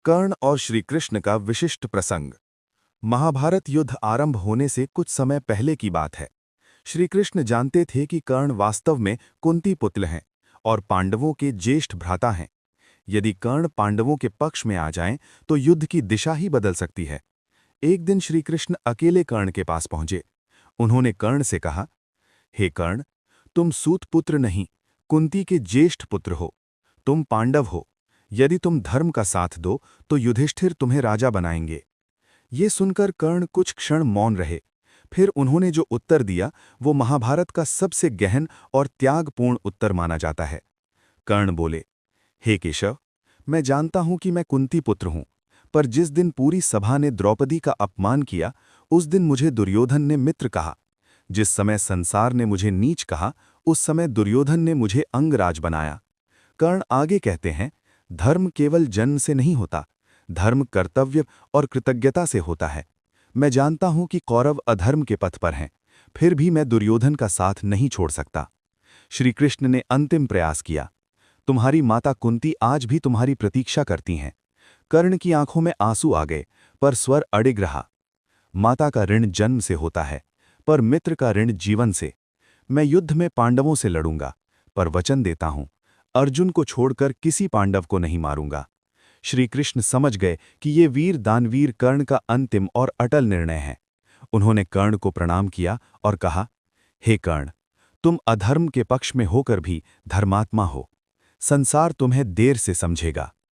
कर्ण और श्री कृष्ण का विशिष्ट प्रसंग। महाभारत युद्ध आरंभ होने से कुछ समय पहले की बात है। श्री कृष्ण जानते थे कि कर्ण वास्तव में कुंती पुत्र हैं और पांडवों के ज्येष्ठ भ्राता हैं। यदि कर्ण पांडवों के पक्ष में आ जाएं तो युद्ध की दिशा ही बदल सकती है। एक दिन श्री कृष्ण अकेले कर्ण के पास पहुंचे। उन्होंने कर्ण से कहा, हे कर्ण, तुम सूत पुत्र नहीं, कुंती के ज्येष्ठ पुत्र हो। तुम पांडव हो। यदि तुम धर्म का साथ दो तो युधिष्ठिर तुम्हें राजा बनाएंगे। ये सुनकर कर्ण कुछ क्षण मौन रहे। फिर उन्होंने जो उत्तर दिया वो महाभारत का सबसे गहन और त्यागपूर्ण उत्तर माना जाता है। कर्ण बोले, हे केशव, मैं जानता हूं कि मैं कुंती पुत्र हूं, पर जिस दिन पूरी सभा ने द्रौपदी का अपमान किया उस दिन मुझे दुर्योधन ने मित्र कहा। जिस समय संसार ने मुझे नीच कहा उस समय दुर्योधन ने मुझे अंगराज बनाया। कर्ण आगे कहते हैं, धर्म केवल जन्म से नहीं होता, धर्म कर्तव्य और कृतज्ञता से होता है। मैं जानता हूं कि कौरव अधर्म के पथ पर हैं, फिर भी मैं दुर्योधन का साथ नहीं छोड़ सकता। श्री कृष्ण ने अंतिम प्रयास किया। तुम्हारी माता कुंती आज भी तुम्हारी प्रतीक्षा करती हैं। कर्ण की आंखों में आंसू आ गए, पर स्वर अडिग रहा। माता का ऋण जन्म से होता है, पर मित्र का ऋण जीवन से। मैं युद्ध में पांडवों से लड़ूंगा, पर वचन देता हूं, अर्जुन को छोड़कर किसी पांडव को नहीं मारूंगा। श्री कृष्ण समझ गए कि ये वीर दानवीर कर्ण का अंतिम और अटल निर्णय है। उन्होंने कर्ण को प्रणाम किया और कहा, हे कर्ण, तुम अधर्म के पक्ष में होकर भी धर्मात्मा हो। संसार तुम्हें देर से समझेगा,